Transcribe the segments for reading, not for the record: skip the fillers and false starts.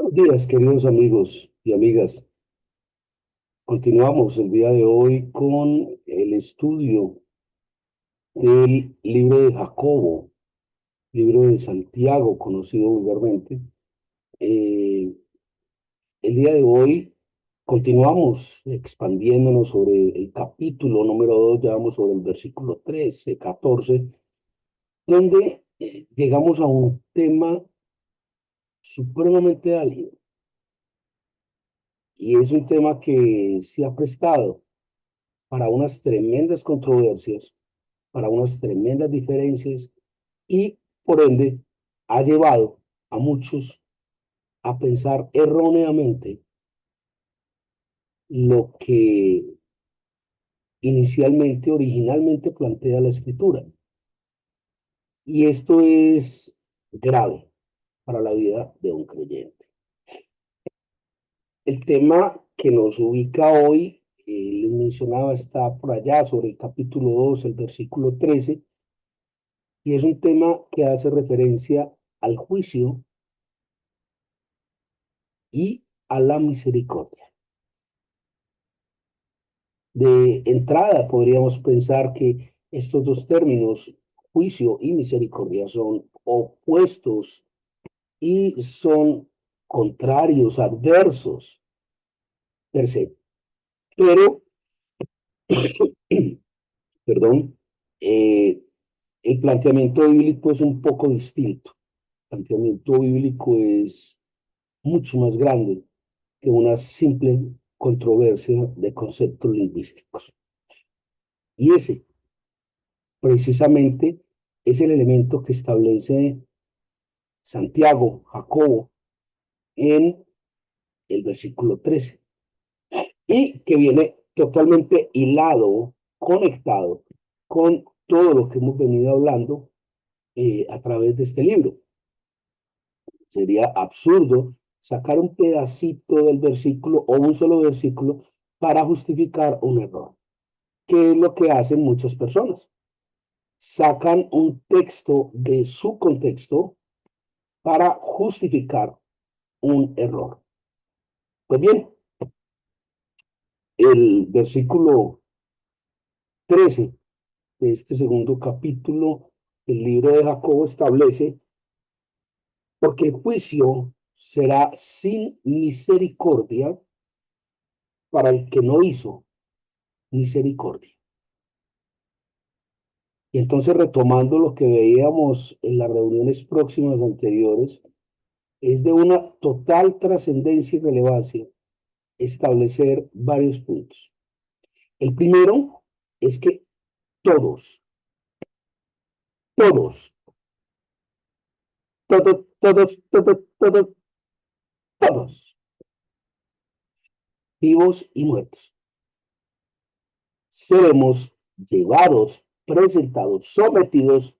Buenos días, queridos amigos y amigas. Continuamos el día de hoy con el estudio del libro de Jacobo, libro de Santiago, conocido vulgarmente. Eh, el día de hoy continuamos expandiéndonos sobre el capítulo número 2, ya vamos sobre el versículo 13, 14, donde llegamos a un tema supremamente álgido. Y es un tema que se ha prestado para unas tremendas controversias, para unas tremendas diferencias y, por ende, ha llevado a muchos a pensar erróneamente lo que inicialmente, originalmente plantea la escritura. Y esto es grave para la vida de un creyente. El tema que nos ubica hoy, les mencionaba, está por allá sobre el capítulo 2, el versículo 13, y es un tema que hace referencia al juicio y a la misericordia. De entrada, podríamos pensar que estos dos términos, juicio y misericordia, son opuestos y son contrarios, adversos per se. Pero, perdón, eh, el planteamiento bíblico es un poco distinto. El planteamiento bíblico es mucho más grande que una simple controversia de conceptos lingüísticos. Y ese, precisamente, es el elemento que establece Santiago, Jacobo, en el versículo 13, y que viene totalmente hilado, conectado con todo lo que hemos venido hablando a través de este libro. Sería absurdo sacar un pedacito del versículo o un solo versículo para justificar un error, que es lo que hacen muchas personas. Sacan un texto de su contexto para justificar un error. Pues bien, el versículo 13 de este segundo capítulo del libro de Jacobo establece, porque el juicio será sin misericordia para el que no hizo misericordia. Y entonces, retomando lo que veíamos en las reuniones próximas anteriores, es de una total trascendencia y relevancia establecer varios puntos. El primero es que todos, todos, todos, vivos y muertos, seremos llevados, presentados, sometidos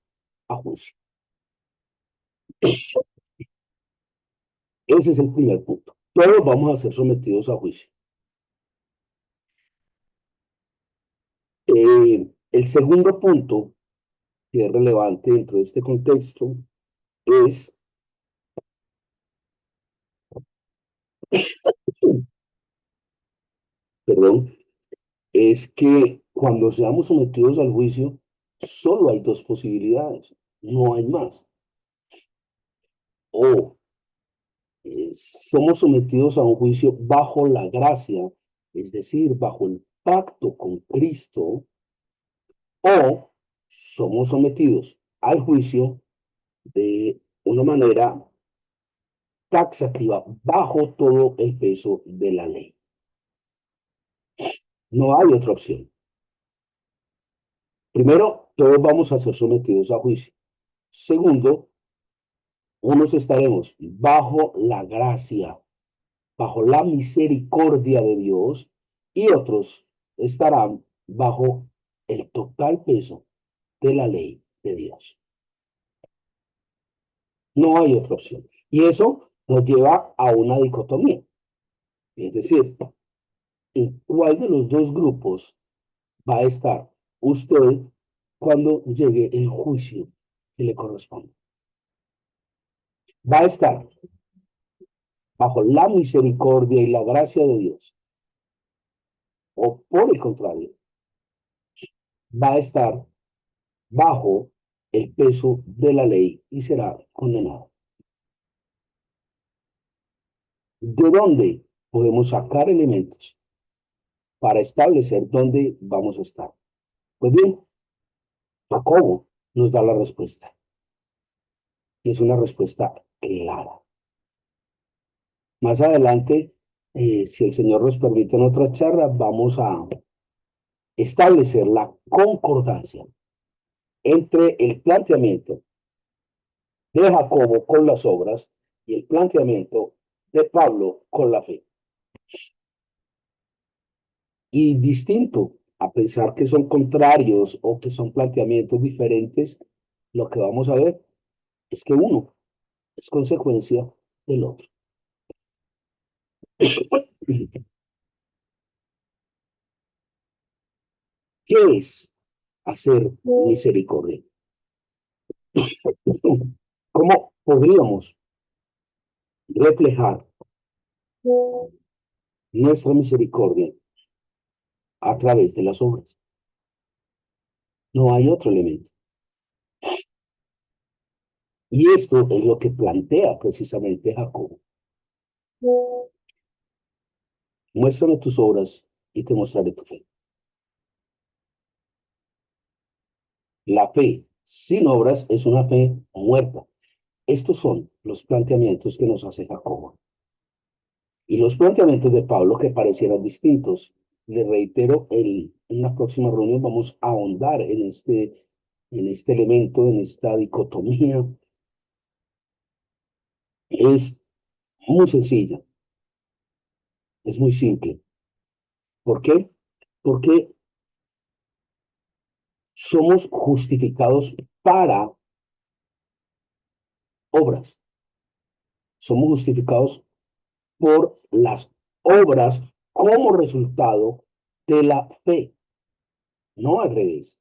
a juicio. Ese es el primer punto. Todos vamos a ser sometidos a juicio. El segundo punto que es relevante dentro de este contexto es, perdón, es que cuando seamos sometidos al juicio, solo hay dos posibilidades, no hay más. O somos sometidos a un juicio bajo la gracia, es decir, bajo el pacto con Cristo, o somos sometidos al juicio de una manera taxativa, bajo todo el peso de la ley. No hay otra opción. Primero, todos vamos a ser sometidos a juicio. Segundo, unos estaremos bajo la gracia, bajo la misericordia de Dios, y otros estarán bajo el total peso de la ley de Dios. No hay otra opción. Y eso nos lleva a una dicotomía. Es decir, ¿en cuál de los dos grupos va a estar usted cuando llegue el juicio que le corresponde? Va a estar bajo la misericordia y la gracia de Dios, o por el contrario, va a estar bajo el peso de la ley y será condenado. ¿De dónde podemos sacar elementos para establecer dónde vamos a estar? Pues bien, Jacobo nos da la respuesta. Y es una respuesta clara. Más adelante, si el Señor nos permite en otra charla, vamos a establecer la concordancia entre el planteamiento de Jacobo con las obras y el planteamiento de Pablo con la fe. Y distinto, a pesar que son contrarios o que son planteamientos diferentes, lo que vamos a ver es que uno es consecuencia del otro. ¿Qué es hacer misericordia? ¿Cómo podríamos reflejar nuestra misericordia a través de las obras? No hay otro elemento. Y esto es lo que plantea precisamente Jacobo. Muéstrame tus obras y te mostraré tu fe. La fe sin obras es una fe muerta. Estos son los planteamientos que nos hace Jacobo. Y los planteamientos de Pablo que parecieran distintos. Le reitero, en la próxima reunión vamos a ahondar en este elemento, en esta dicotomía. Es muy sencilla, es muy simple. ¿Por qué? Porque somos justificados para obras. Somos justificados por las obras como resultado de la fe, no al revés.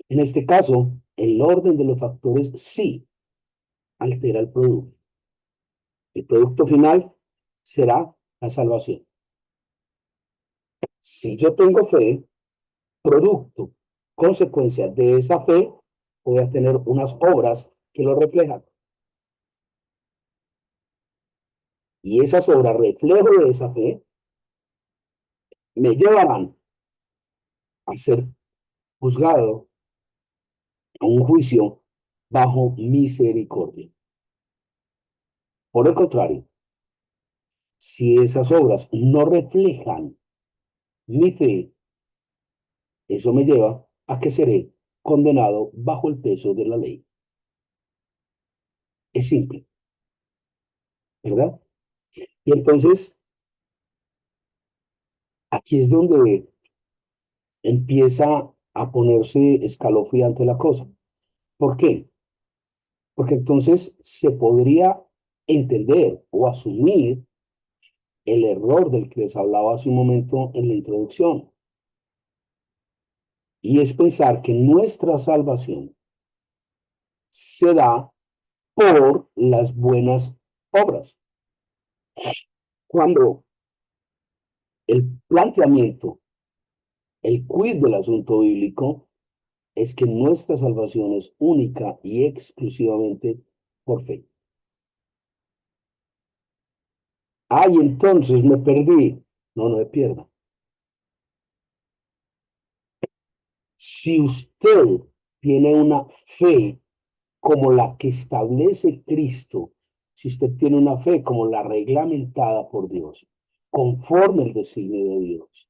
En este caso, el orden de los factores sí altera el producto. El producto final será la salvación. Si yo tengo fe, producto, consecuencia de esa fe, voy a tener unas obras que lo reflejan. Y esas obras, reflejo de esa fe, me llevarán a ser juzgado a un juicio bajo misericordia. Por el contrario, si esas obras no reflejan mi fe, eso me lleva a que seré condenado bajo el peso de la ley. Es simple, ¿verdad? Y entonces, aquí es donde empieza a ponerse escalofriante la cosa. ¿Por qué? Porque entonces se podría entender o asumir el error del que les hablaba hace un momento en la introducción. Y es pensar que nuestra salvación se da por las buenas obras. Cuando el planteamiento, el quid del asunto bíblico, es que nuestra salvación es única y exclusivamente por fe. Ay, entonces me perdí. No, no me pierda. Si usted tiene una fe como la que establece Cristo, si usted tiene una fe como la reglamentada por Dios, conforme el designio de Dios,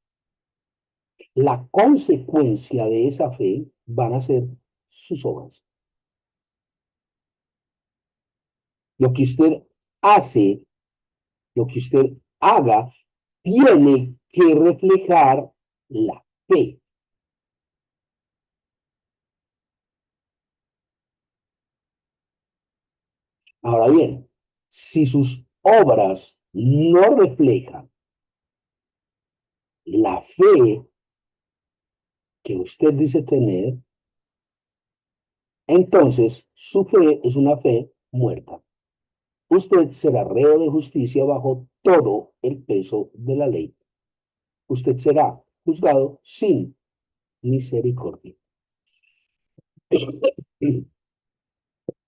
la consecuencia de esa fe van a ser sus obras. Lo que usted hace, lo que usted haga, tiene que reflejar la fe. Ahora bien, si sus obras no reflejan la fe que usted dice tener, entonces su fe es una fe muerta. usted será reo de justicia bajo todo el peso de la ley. Usted será juzgado sin misericordia.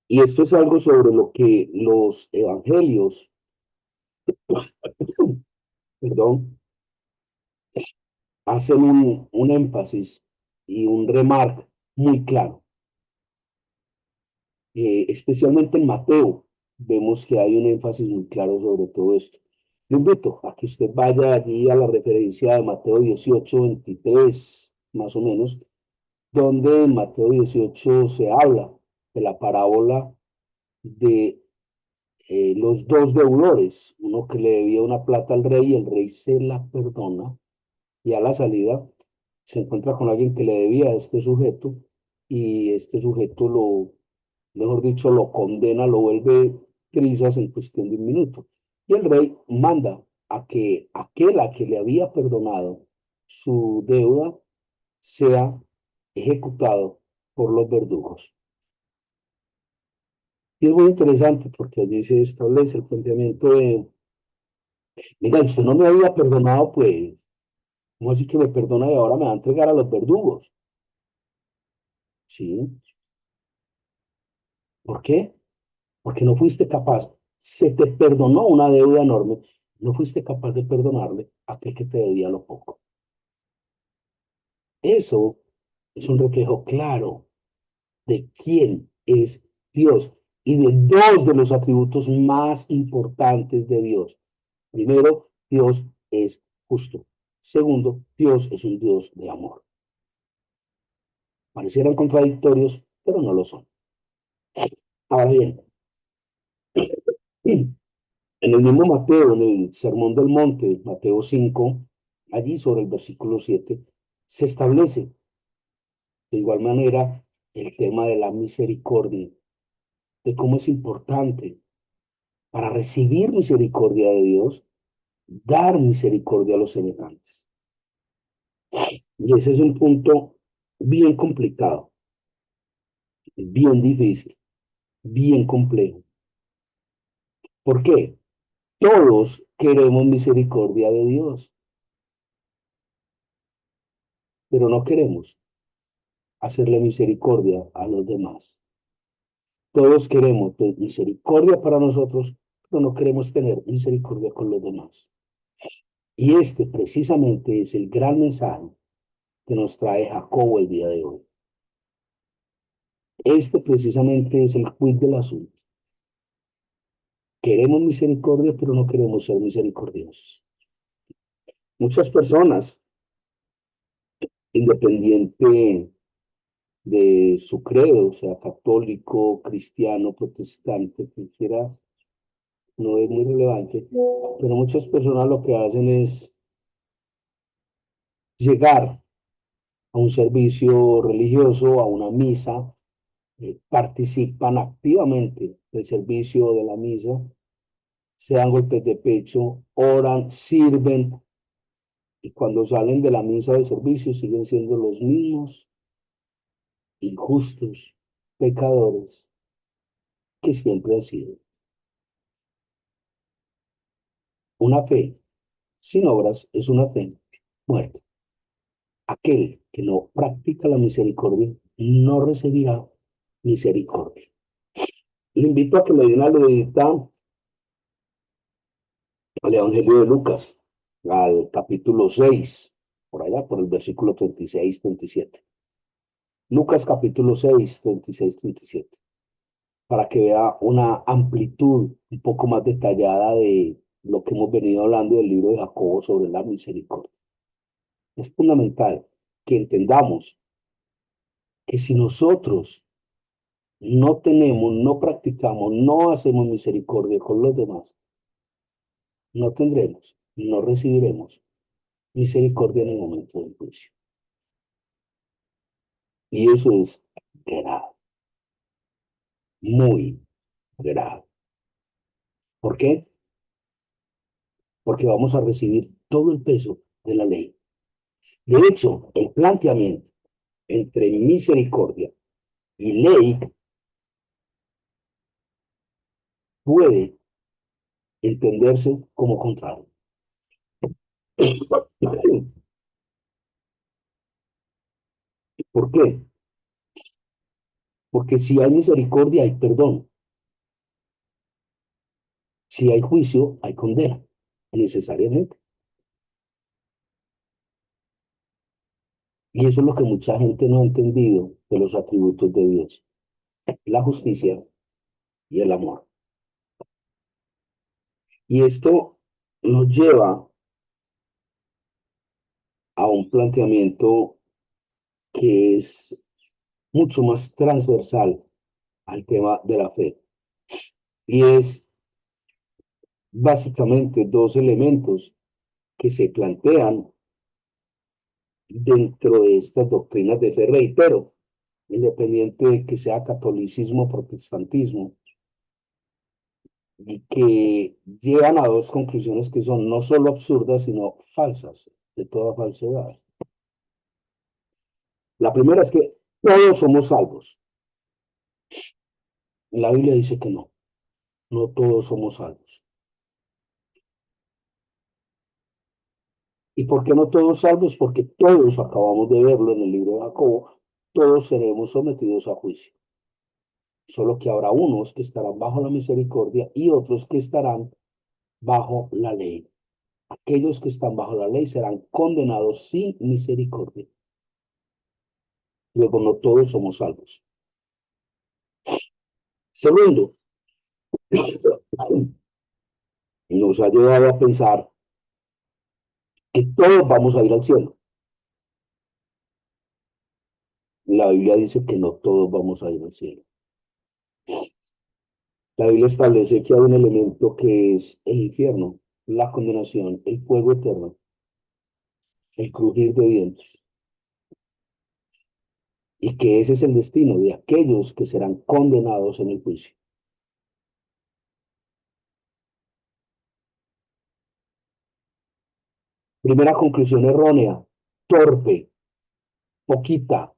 Y esto es algo sobre lo que los evangelios, perdón, hacen un énfasis y un remarque muy claro. Especialmente en Mateo, vemos que hay un énfasis muy claro sobre todo esto. Le invito a que usted vaya allí a la referencia de Mateo 18, 23, más o menos, donde en Mateo 18 se habla de la parábola de los dos deudores, uno que le debía una plata al rey y el rey se la perdona y a la salida se encuentra con alguien que le debía a este sujeto y este sujeto lo, mejor dicho, lo condena, lo vuelve trizas en cuestión de un minuto. Y el rey manda a que aquel a que le había perdonado su deuda sea ejecutado por los verdugos. Y es muy interesante porque allí se establece el planteamiento de, mira, usted no me había perdonado, pues, ¿cómo así que me perdona y ahora me va a entregar a los verdugos? Sí, ¿por qué? Porque no fuiste capaz, se te perdonó una deuda enorme, no fuiste capaz de perdonarle a aquel que te debía lo poco. Eso es un reflejo claro de quién es Dios y de dos de los atributos más importantes de Dios. Primero, Dios es justo. Segundo, Dios es un Dios de amor. Parecieran contradictorios, pero no lo son. Ahora bien, en el mismo Mateo, en el Sermón del Monte, Mateo 5, allí sobre el versículo 7, se establece de igual manera el tema de la misericordia, de cómo es importante para recibir misericordia de Dios, dar misericordia a los semejantes. Y ese es un punto bien complicado, bien difícil, bien complejo. ¿Por qué? Todos queremos misericordia de Dios, pero no queremos hacerle misericordia a los demás. Todos queremos misericordia para nosotros, pero no queremos tener misericordia con los demás. Y este precisamente es el gran mensaje que nos trae Jacobo el día de hoy. Este precisamente es el quid del asunto. Queremos misericordia, pero no queremos ser misericordiosos. Muchas personas, independiente de su credo, sea católico, cristiano, protestante, cualquiera, no es muy relevante, pero muchas personas lo que hacen es llegar a un servicio religioso, a una misa, participan activamente del servicio de la misa, se dan golpes de pecho, oran, sirven, y cuando salen de la misa del servicio siguen siendo los mismos injustos pecadores que siempre han sido. Una fe sin obras es una fe muerta. Aquel que no practica la misericordia no recibirá misericordia. Le invito a que me dé una leidita al Evangelio de Lucas, al capítulo 6, por allá, por el versículo 36, 37. Lucas capítulo 6, 36, 37, para que vea una amplitud un poco más detallada de lo que hemos venido hablando del libro de Jacobo sobre la misericordia. Es fundamental que entendamos que si nosotros no tenemos, no practicamos, no hacemos misericordia con los demás, no tendremos, no recibiremos misericordia en el momento del juicio. Y eso es grave, muy grave. ¿Por qué? Porque vamos a recibir todo el peso de la ley. De hecho, el planteamiento entre misericordia y ley puede entenderse como contrario. ¿Por qué? Porque si hay misericordia, hay perdón. Si hay juicio, hay condena, necesariamente. Y eso es lo que mucha gente no ha entendido de los atributos de Dios, la justicia y el amor. Y esto nos lleva a un planteamiento que es mucho más transversal al tema de la fe. Y es básicamente dos elementos que se plantean dentro de estas doctrinas de fe. Reitero, independiente de que sea catolicismo o protestantismo, y que llevan a dos conclusiones que son no solo absurdas, sino falsas, de toda falsedad. La primera es que todos somos salvos. La Biblia dice que no, no todos somos salvos. ¿Y por qué no todos salvos? Porque todos, acabamos de verlo en el libro de Jacobo, todos seremos sometidos a juicio. Solo que habrá unos que estarán bajo la misericordia y otros que estarán bajo la ley. Aquellos que están bajo la ley serán condenados sin misericordia. Luego, no todos somos salvos. Segundo, nos ha llevado a pensar que todos vamos a ir al cielo. La Biblia dice que no todos vamos a ir al cielo. La Biblia establece que hay un elemento que es el infierno, la condenación, el fuego eterno, el crujir de dientes, y que ese es el destino de aquellos que serán condenados en el juicio. Primera conclusión errónea, torpe, poquita,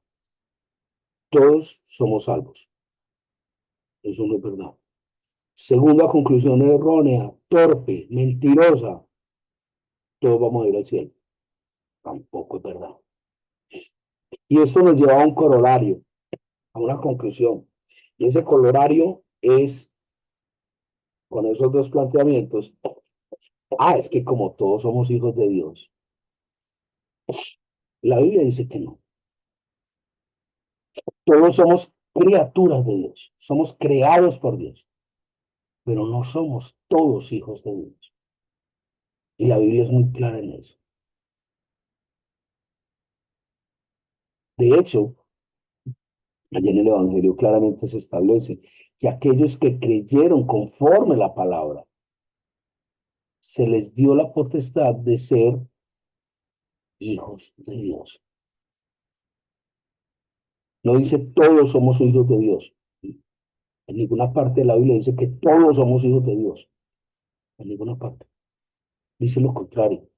todos somos salvos. Eso no es verdad. Segunda conclusión errónea, torpe, mentirosa, todos vamos a ir al cielo. Tampoco es verdad. Y esto nos lleva a un corolario, a una conclusión. Y ese corolario es, con esos dos planteamientos, es que como todos somos hijos de Dios, la Biblia dice que no. Todos somos criaturas de Dios, somos creados por Dios, pero no somos todos hijos de Dios. Y la Biblia es muy clara en eso. De hecho, allí en el Evangelio claramente se establece que aquellos que creyeron conforme la palabra, se les dio la potestad de ser hijos de Dios. No dice todos somos hijos de Dios. En ninguna parte de la Biblia dice que todos somos hijos de Dios. En ninguna parte. Dice lo contrario.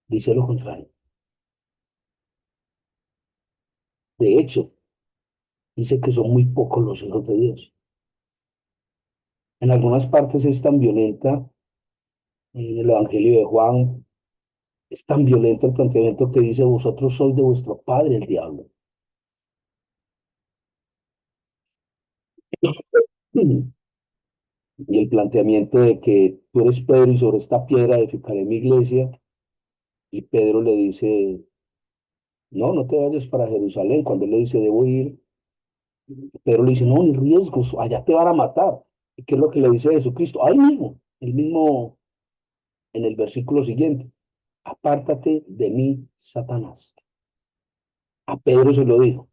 Dice lo contrario. De hecho, dice que son muy pocos los hijos de Dios. En algunas partes es tan violenta, en el Evangelio de Juan, es tan violento el planteamiento que dice, vosotros sois de vuestro padre el diablo. Y el planteamiento de que tú eres Pedro y sobre esta piedra edificaré mi iglesia, y Pedro le dice, no, no te vayas para Jerusalén. Cuando él le dice, debo ir, Pedro le dice, no, ni riesgos, allá te van a matar. ¿Y qué es lo que le dice Jesucristo? Ahí mismo, el mismo en el versículo siguiente, apártate de mí, Satanás. A Pedro se lo dijo.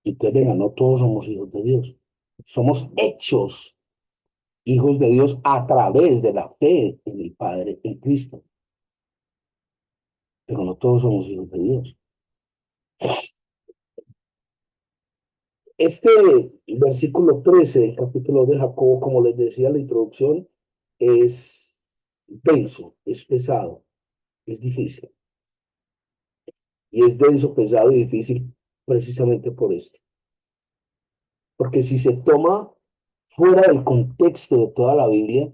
Y entonces, venga, no todos somos hijos de Dios. Somos hechos hijos de Dios a través de la fe en el Padre, en Cristo. Pero no todos somos hijos de Dios. Este versículo 13 del capítulo de Jacobo, como les decía en la introducción, es denso, es pesado, es difícil. Y es denso, pesado y difícil precisamente por esto. Porque si se toma fuera del contexto de toda la Biblia,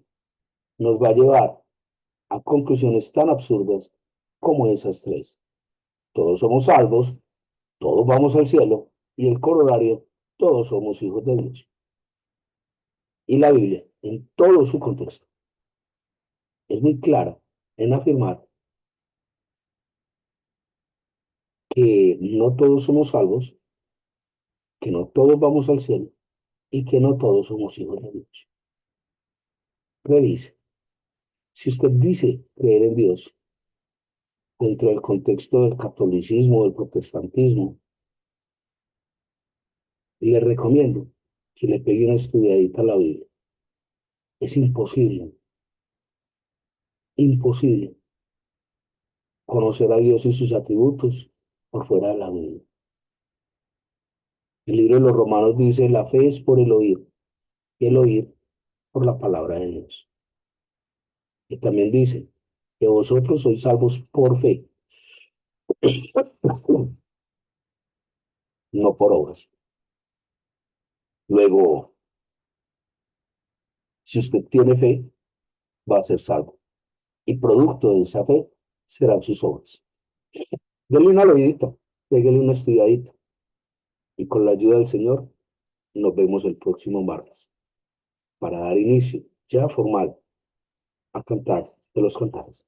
nos va a llevar a conclusiones tan absurdas como esas tres. Todos somos salvos, todos vamos al cielo y el corolario, todos somos hijos de Dios. Y la Biblia, en todo su contexto, es muy clara en afirmar que no todos somos salvos, que no todos vamos al cielo y que no todos somos hijos de Dios. Revise. Si usted dice creer en Dios dentro del contexto del catolicismo, del protestantismo, le recomiendo que le pegue una estudiadita a la Biblia. Es imposible, imposible conocer a Dios y sus atributos por fuera de la Biblia. El libro de los Romanos dice, la fe es por el oír, y el oír por la palabra de Dios. Y también dice que vosotros sois salvos por fe, no por obras. Luego, si usted tiene fe, va a ser salvo. Y producto de esa fe serán sus obras. Dele una leidita, pégale una estudiadita. Y con la ayuda del Señor, nos vemos el próximo martes para dar inicio ya formal a cantar de los cantares.